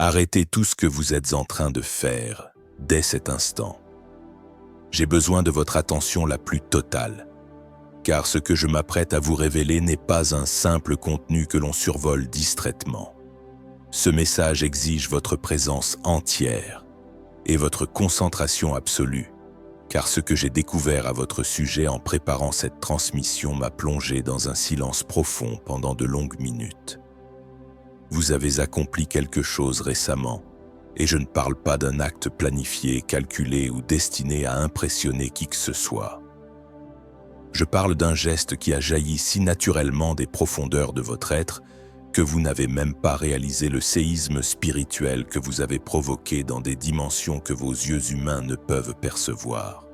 Arrêtez tout ce que vous êtes en train de faire dès cet instant. J'ai besoin de votre attention la plus totale, car ce que je m'apprête à vous révéler n'est pas un simple contenu que l'on survole distraitement. Ce message exige votre présence entière et votre concentration absolue, car ce que j'ai découvert à votre sujet en préparant cette transmission m'a plongé dans un silence profond pendant de longues minutes. Vous avez accompli quelque chose récemment, et je ne parle pas d'un acte planifié, calculé ou destiné à impressionner qui que ce soit. Je parle d'un geste qui a jailli si naturellement des profondeurs de votre être que vous n'avez même pas réalisé le séisme spirituel que vous avez provoqué dans des dimensions que vos yeux humains ne peuvent percevoir.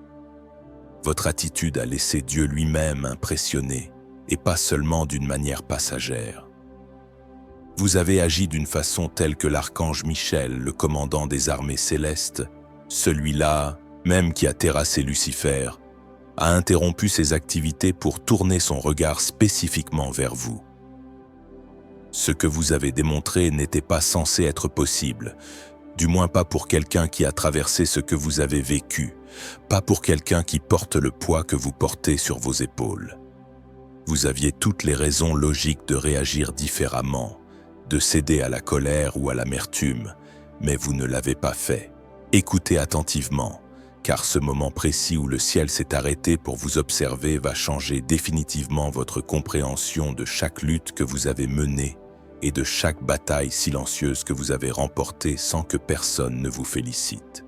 Votre attitude a laissé Dieu lui-même impressionner, et pas seulement d'une manière passagère. Vous avez agi d'une façon telle que l'archange Michel, le commandant des armées célestes, celui-là même qui a terrassé Lucifer, a interrompu ses activités pour tourner son regard spécifiquement vers vous. Ce que vous avez démontré n'était pas censé être possible, du moins pas pour quelqu'un qui a traversé ce que vous avez vécu, pas pour quelqu'un qui porte le poids que vous portez sur vos épaules. Vous aviez toutes les raisons logiques de réagir différemment, de céder à la colère ou à l'amertume, mais vous ne l'avez pas fait. Écoutez attentivement, car ce moment précis où le ciel s'est arrêté pour vous observer va changer définitivement votre compréhension de chaque lutte que vous avez menée et de chaque bataille silencieuse que vous avez remportée sans que personne ne vous félicite.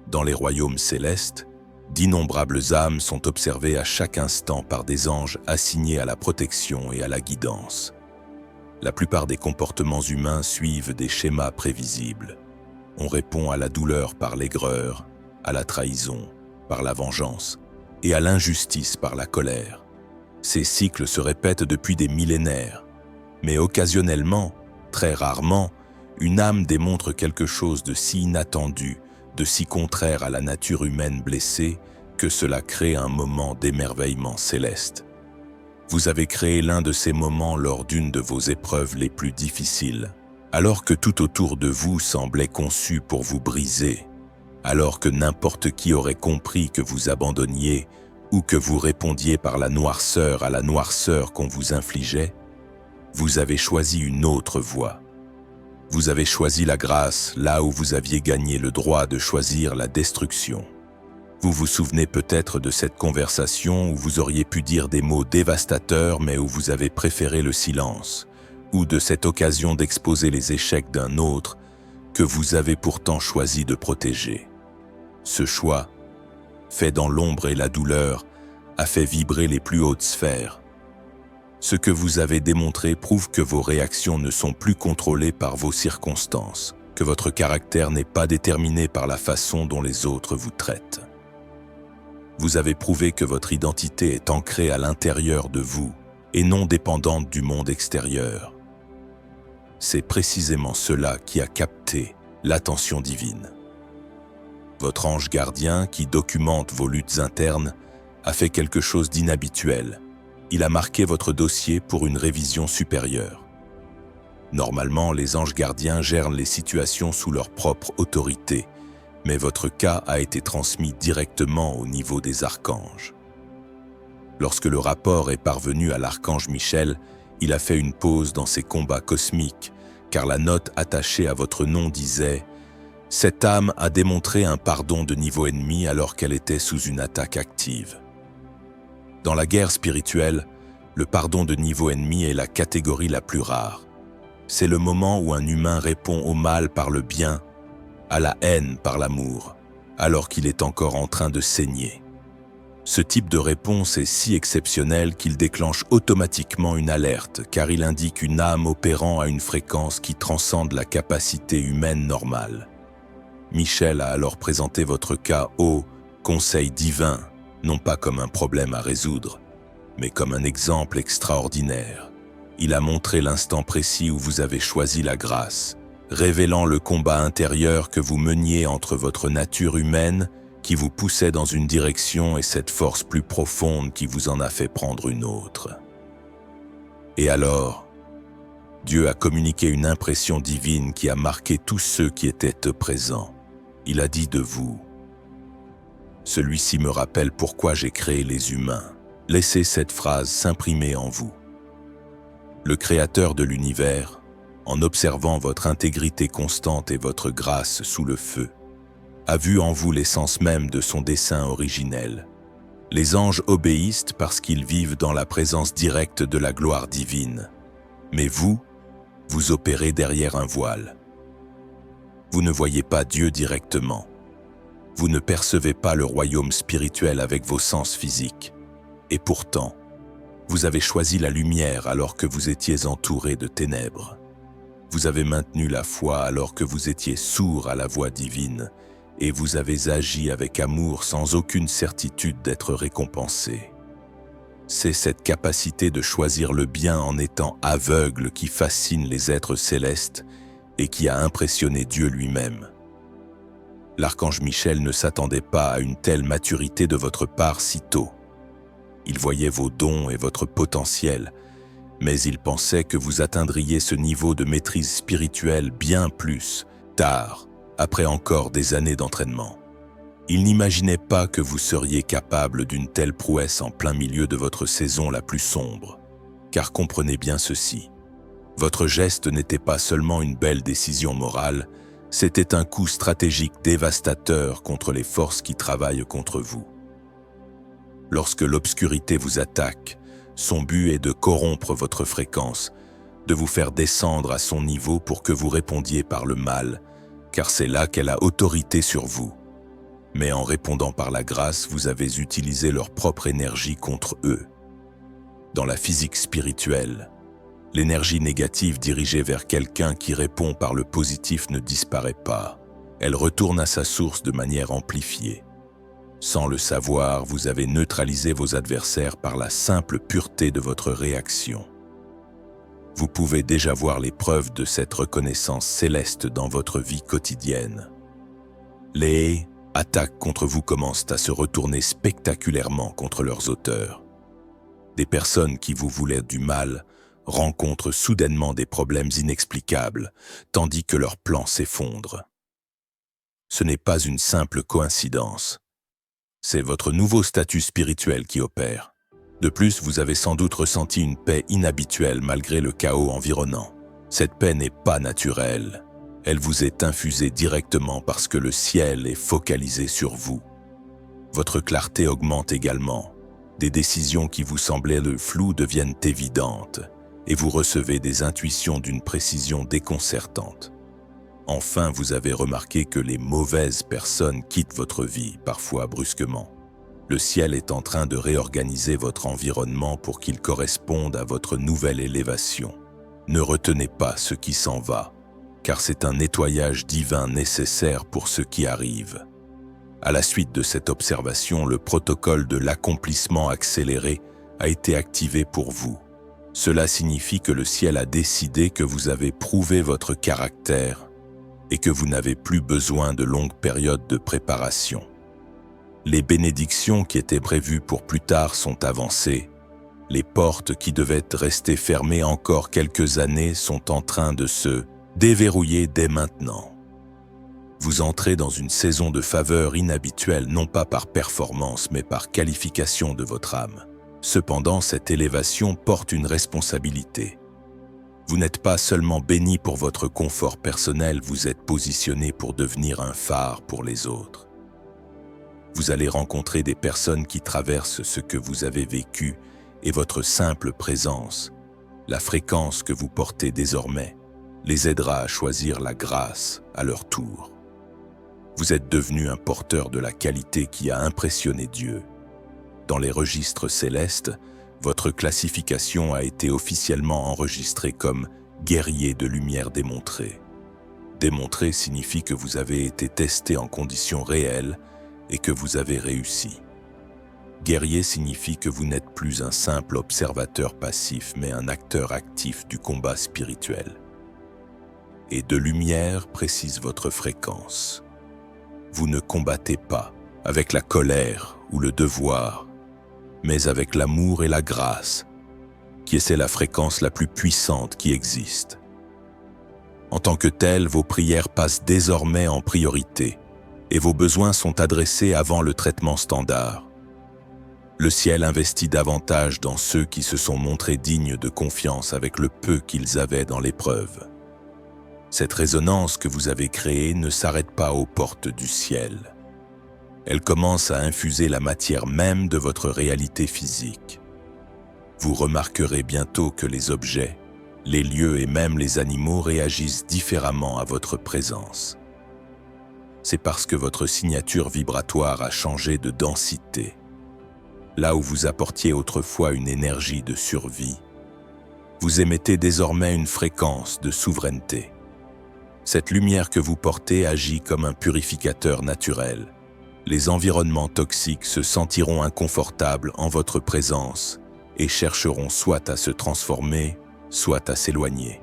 Dans les royaumes célestes, d'innombrables âmes sont observées à chaque instant par des anges assignés à la protection et à la guidance. La plupart des comportements humains suivent des schémas prévisibles. On répond à la douleur par l'aigreur, à la trahison par la vengeance et à l'injustice par la colère. Ces cycles se répètent depuis des millénaires, mais occasionnellement, très rarement, une âme démontre quelque chose de si inattendu, de si contraire à la nature humaine blessée, que cela crée un moment d'émerveillement céleste. Vous avez créé l'un de ces moments lors d'une de vos épreuves les plus difficiles, alors que tout autour de vous semblait conçu pour vous briser, alors que n'importe qui aurait compris que vous abandonniez ou que vous répondiez par la noirceur à la noirceur qu'on vous infligeait, vous avez choisi une autre voie. Vous avez choisi la grâce là où vous aviez gagné le droit de choisir la destruction. Vous vous souvenez peut-être de cette conversation où vous auriez pu dire des mots dévastateurs mais où vous avez préféré le silence, ou de cette occasion d'exposer les échecs d'un autre que vous avez pourtant choisi de protéger. Ce choix, fait dans l'ombre et la douleur, a fait vibrer les plus hautes sphères. Ce que vous avez démontré prouve que vos réactions ne sont plus contrôlées par vos circonstances, que votre caractère n'est pas déterminé par la façon dont les autres vous traitent. Vous avez prouvé que votre identité est ancrée à l'intérieur de vous et non dépendante du monde extérieur. C'est précisément cela qui a capté l'attention divine. Votre ange gardien, qui documente vos luttes internes, a fait quelque chose d'inhabituel. Il a marqué votre dossier pour une révision supérieure. Normalement, les anges gardiens gèrent les situations sous leur propre autorité, mais votre cas a été transmis directement au niveau des archanges. Lorsque le rapport est parvenu à l'archange Michel, il a fait une pause dans ses combats cosmiques, car la note attachée à votre nom disait « Cette âme a démontré un pardon de niveau ennemi alors qu'elle était sous une attaque active. » Dans la guerre spirituelle, le pardon de niveau ennemi est la catégorie la plus rare. C'est le moment où un humain répond au mal par le bien, à la haine par l'amour, alors qu'il est encore en train de saigner. Ce type de réponse est si exceptionnel qu'il déclenche automatiquement une alerte, car il indique une âme opérant à une fréquence qui transcende la capacité humaine normale. Michel a alors présenté votre cas au conseil divin, non pas comme un problème à résoudre, mais comme un exemple extraordinaire. Il a montré l'instant précis où vous avez choisi la grâce, révélant le combat intérieur que vous meniez entre votre nature humaine qui vous poussait dans une direction et cette force plus profonde qui vous en a fait prendre une autre. Et alors, Dieu a communiqué une impression divine qui a marqué tous ceux qui étaient présents. Il a dit de vous: celui-ci me rappelle pourquoi j'ai créé les humains. Laissez cette phrase s'imprimer en vous. Le Créateur de l'univers, en observant votre intégrité constante et votre grâce sous le feu, a vu en vous l'essence même de son dessein originel. Les anges obéissent parce qu'ils vivent dans la présence directe de la gloire divine. Mais vous opérez derrière un voile. Vous ne voyez pas Dieu directement. Vous ne percevez pas le royaume spirituel avec vos sens physiques. Et pourtant, vous avez choisi la lumière alors que vous étiez entouré de ténèbres. Vous avez maintenu la foi alors que vous étiez sourd à la voix divine, et vous avez agi avec amour sans aucune certitude d'être récompensé. C'est cette capacité de choisir le bien en étant aveugle qui fascine les êtres célestes et qui a impressionné Dieu lui-même. L'archange Michel ne s'attendait pas à une telle maturité de votre part si tôt. Il voyait vos dons et votre potentiel, mais il pensait que vous atteindriez ce niveau de maîtrise spirituelle bien plus tard, après encore des années d'entraînement. Il n'imaginait pas que vous seriez capable d'une telle prouesse en plein milieu de votre saison la plus sombre. Car comprenez bien ceci, votre geste n'était pas seulement une belle décision morale, c'était un coup stratégique dévastateur contre les forces qui travaillent contre vous. Lorsque l'obscurité vous attaque, son but est de corrompre votre fréquence, de vous faire descendre à son niveau pour que vous répondiez par le mal, car c'est là qu'elle a autorité sur vous. Mais en répondant par la grâce, vous avez utilisé leur propre énergie contre eux. Dans la physique spirituelle, l'énergie négative dirigée vers quelqu'un qui répond par le positif ne disparaît pas. Elle retourne à sa source de manière amplifiée. Sans le savoir, vous avez neutralisé vos adversaires par la simple pureté de votre réaction. Vous pouvez déjà voir les preuves de cette reconnaissance céleste dans votre vie quotidienne. Les attaques contre vous commencent à se retourner spectaculairement contre leurs auteurs. Des personnes qui vous voulaient du mal rencontrent soudainement des problèmes inexplicables, tandis que leurs plans s'effondrent. Ce n'est pas une simple coïncidence. C'est votre nouveau statut spirituel qui opère. De plus, vous avez sans doute ressenti une paix inhabituelle malgré le chaos environnant. Cette paix n'est pas naturelle. Elle vous est infusée directement parce que le ciel est focalisé sur vous. Votre clarté augmente également. Des décisions qui vous semblaient floues deviennent évidentes et vous recevez des intuitions d'une précision déconcertante. Enfin, vous avez remarqué que les mauvaises personnes quittent votre vie, parfois brusquement. Le ciel est en train de réorganiser votre environnement pour qu'il corresponde à votre nouvelle élévation. Ne retenez pas ce qui s'en va, car c'est un nettoyage divin nécessaire pour ce qui arrive. À la suite de cette observation, le protocole de l'accomplissement accéléré a été activé pour vous. Cela signifie que le ciel a décidé que vous avez prouvé votre caractère et que vous n'avez plus besoin de longues périodes de préparation. Les bénédictions qui étaient prévues pour plus tard sont avancées. Les portes qui devaient rester fermées encore quelques années sont en train de se déverrouiller dès maintenant. Vous entrez dans une saison de faveur inhabituelle non pas par performance mais par qualification de votre âme. Cependant, cette élévation porte une responsabilité. Vous n'êtes pas seulement béni pour votre confort personnel, vous êtes positionné pour devenir un phare pour les autres. Vous allez rencontrer des personnes qui traversent ce que vous avez vécu et votre simple présence, la fréquence que vous portez désormais, les aidera à choisir la grâce à leur tour. Vous êtes devenu un porteur de la qualité qui a impressionné Dieu. Dans les registres célestes, votre classification a été officiellement enregistrée comme « guerrier de lumière démontré ». Démontré signifie que vous avez été testé en conditions réelles et que vous avez réussi. Guerrier signifie que vous n'êtes plus un simple observateur passif, mais un acteur actif du combat spirituel. Et de lumière précise votre fréquence. Vous ne combattez pas avec la colère ou le devoir, mais avec l'amour et la grâce, qui est la fréquence la plus puissante qui existe. En tant que telle, vos prières passent désormais en priorité et vos besoins sont adressés avant le traitement standard. Le ciel investit davantage dans ceux qui se sont montrés dignes de confiance avec le peu qu'ils avaient dans l'épreuve. Cette résonance que vous avez créée ne s'arrête pas aux portes du ciel. Elle commence à infuser la matière même de votre réalité physique. Vous remarquerez bientôt que les objets, les lieux et même les animaux réagissent différemment à votre présence. C'est parce que votre signature vibratoire a changé de densité. Là où vous apportiez autrefois une énergie de survie, vous émettez désormais une fréquence de souveraineté. Cette lumière que vous portez agit comme un purificateur naturel. Les environnements toxiques se sentiront inconfortables en votre présence et chercheront soit à se transformer, soit à s'éloigner.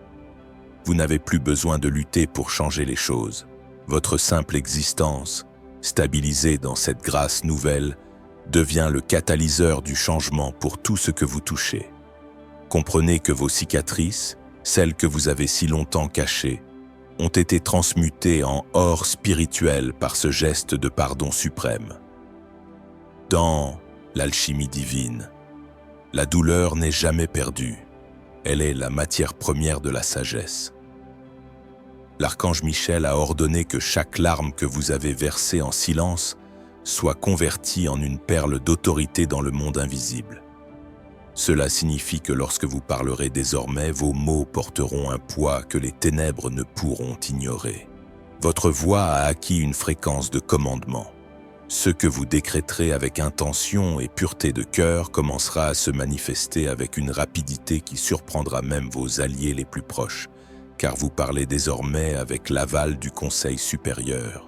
Vous n'avez plus besoin de lutter pour changer les choses. Votre simple existence, stabilisée dans cette grâce nouvelle, devient le catalyseur du changement pour tout ce que vous touchez. Comprenez que vos cicatrices, celles que vous avez si longtemps cachées, ont été transmutées en or spirituel par ce geste de pardon suprême. Dans l'alchimie divine, la douleur n'est jamais perdue. Elle est la matière première de la sagesse. L'archange Michel a ordonné que chaque larme que vous avez versée en silence soit convertie en une perle d'autorité dans le monde invisible. Cela signifie que lorsque vous parlerez désormais, vos mots porteront un poids que les ténèbres ne pourront ignorer. Votre voix a acquis une fréquence de commandement. Ce que vous décréterez avec intention et pureté de cœur commencera à se manifester avec une rapidité qui surprendra même vos alliés les plus proches, car vous parlez désormais avec l'aval du Conseil supérieur.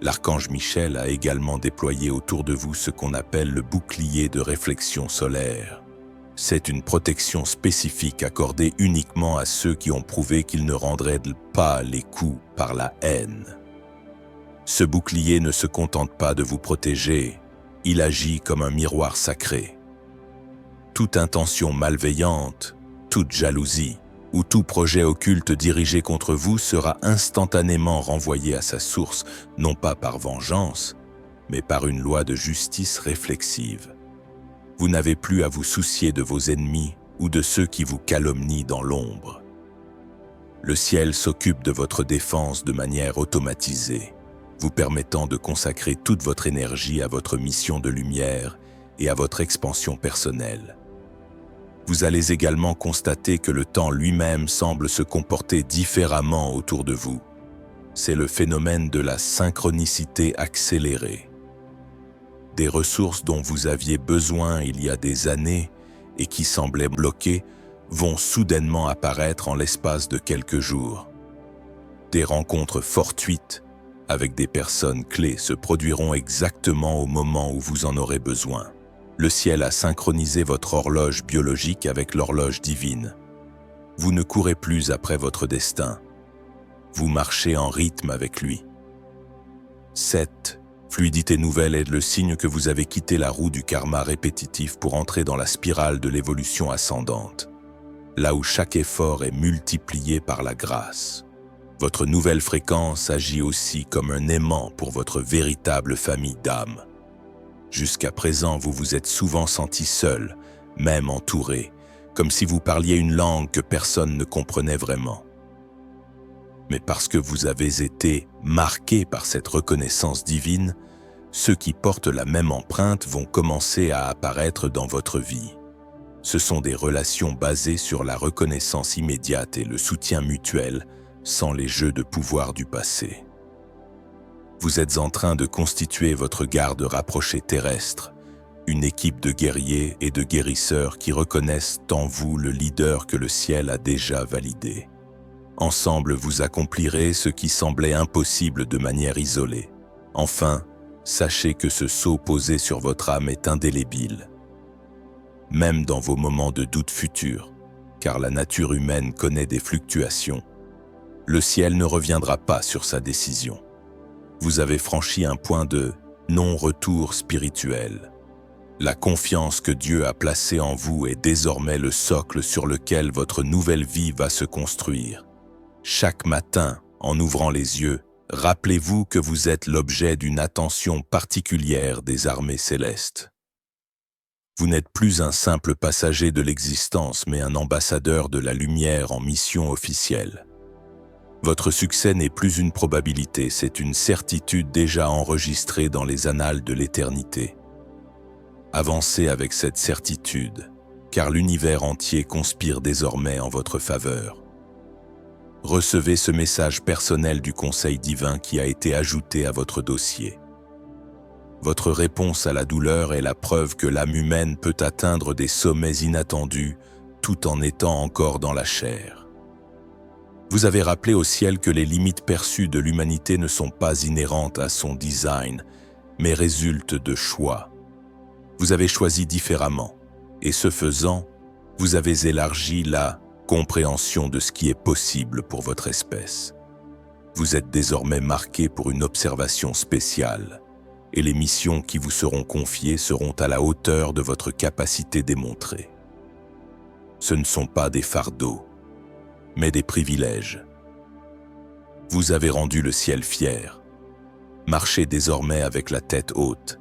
L'archange Michel a également déployé autour de vous ce qu'on appelle le bouclier de réflexion solaire. C'est une protection spécifique accordée uniquement à ceux qui ont prouvé qu'ils ne rendraient pas les coups par la haine. Ce bouclier ne se contente pas de vous protéger, il agit comme un miroir sacré. Toute intention malveillante, toute jalousie ou tout projet occulte dirigé contre vous sera instantanément renvoyé à sa source, non pas par vengeance, mais par une loi de justice réflexive. Vous n'avez plus à vous soucier de vos ennemis ou de ceux qui vous calomnient dans l'ombre. Le ciel s'occupe de votre défense de manière automatisée, vous permettant de consacrer toute votre énergie à votre mission de lumière et à votre expansion personnelle. Vous allez également constater que le temps lui-même semble se comporter différemment autour de vous. C'est le phénomène de la synchronicité accélérée. Des ressources dont vous aviez besoin il y a des années et qui semblaient bloquées vont soudainement apparaître en l'espace de quelques jours. Des rencontres fortuites avec des personnes clés se produiront exactement au moment où vous en aurez besoin. Le ciel a synchronisé votre horloge biologique avec l'horloge divine. Vous ne courez plus après votre destin. Vous marchez en rythme avec lui. Cette fluidité nouvelle est le signe que vous avez quitté la roue du karma répétitif pour entrer dans la spirale de l'évolution ascendante, là où chaque effort est multiplié par la grâce. Votre nouvelle fréquence agit aussi comme un aimant pour votre véritable famille d'âmes. Jusqu'à présent, vous vous êtes souvent senti seul, même entouré, comme si vous parliez une langue que personne ne comprenait vraiment. Mais parce que vous avez été marqué par cette reconnaissance divine, ceux qui portent la même empreinte vont commencer à apparaître dans votre vie. Ce sont des relations basées sur la reconnaissance immédiate et le soutien mutuel, sans les jeux de pouvoir du passé. Vous êtes en train de constituer votre garde rapprochée terrestre, une équipe de guerriers et de guérisseurs qui reconnaissent en vous le leader que le ciel a déjà validé. Ensemble, vous accomplirez ce qui semblait impossible de manière isolée. Enfin, sachez que ce sceau posé sur votre âme est indélébile. Même dans vos moments de doute futurs, car la nature humaine connaît des fluctuations, le ciel ne reviendra pas sur sa décision. Vous avez franchi un point de non-retour spirituel. La confiance que Dieu a placée en vous est désormais le socle sur lequel votre nouvelle vie va se construire. Chaque matin, en ouvrant les yeux, rappelez-vous que vous êtes l'objet d'une attention particulière des armées célestes. Vous n'êtes plus un simple passager de l'existence, mais un ambassadeur de la lumière en mission officielle. Votre succès n'est plus une probabilité, c'est une certitude déjà enregistrée dans les annales de l'éternité. Avancez avec cette certitude, car l'univers entier conspire désormais en votre faveur. Recevez ce message personnel du conseil divin qui a été ajouté à votre dossier. Votre réponse à la douleur est la preuve que l'âme humaine peut atteindre des sommets inattendus tout en étant encore dans la chair. Vous avez rappelé au ciel que les limites perçues de l'humanité ne sont pas inhérentes à son design, mais résultent de choix. Vous avez choisi différemment, et ce faisant, vous avez élargi la compréhension de ce qui est possible pour votre espèce. Vous êtes désormais marqué pour une observation spéciale, et les missions qui vous seront confiées seront à la hauteur de votre capacité démontrée. Ce ne sont pas des fardeaux, mais des privilèges. Vous avez rendu le ciel fier. Marchez désormais avec la tête haute,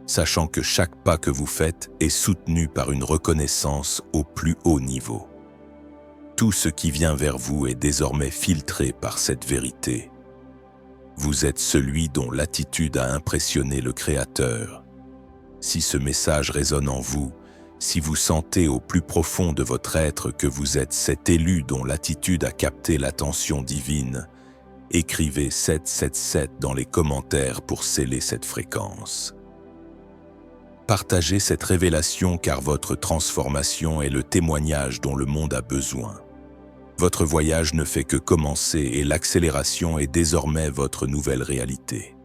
sachant que chaque pas que vous faites est soutenu par une reconnaissance au plus haut niveau. Tout ce qui vient vers vous est désormais filtré par cette vérité. Vous êtes celui dont l'attitude a impressionné le Créateur. Si ce message résonne en vous, si vous sentez au plus profond de votre être que vous êtes cet élu dont l'attitude a capté l'attention divine, écrivez 777 dans les commentaires pour sceller cette fréquence. Partagez cette révélation car votre transformation est le témoignage dont le monde a besoin. Votre voyage ne fait que commencer et l'accélération est désormais votre nouvelle réalité.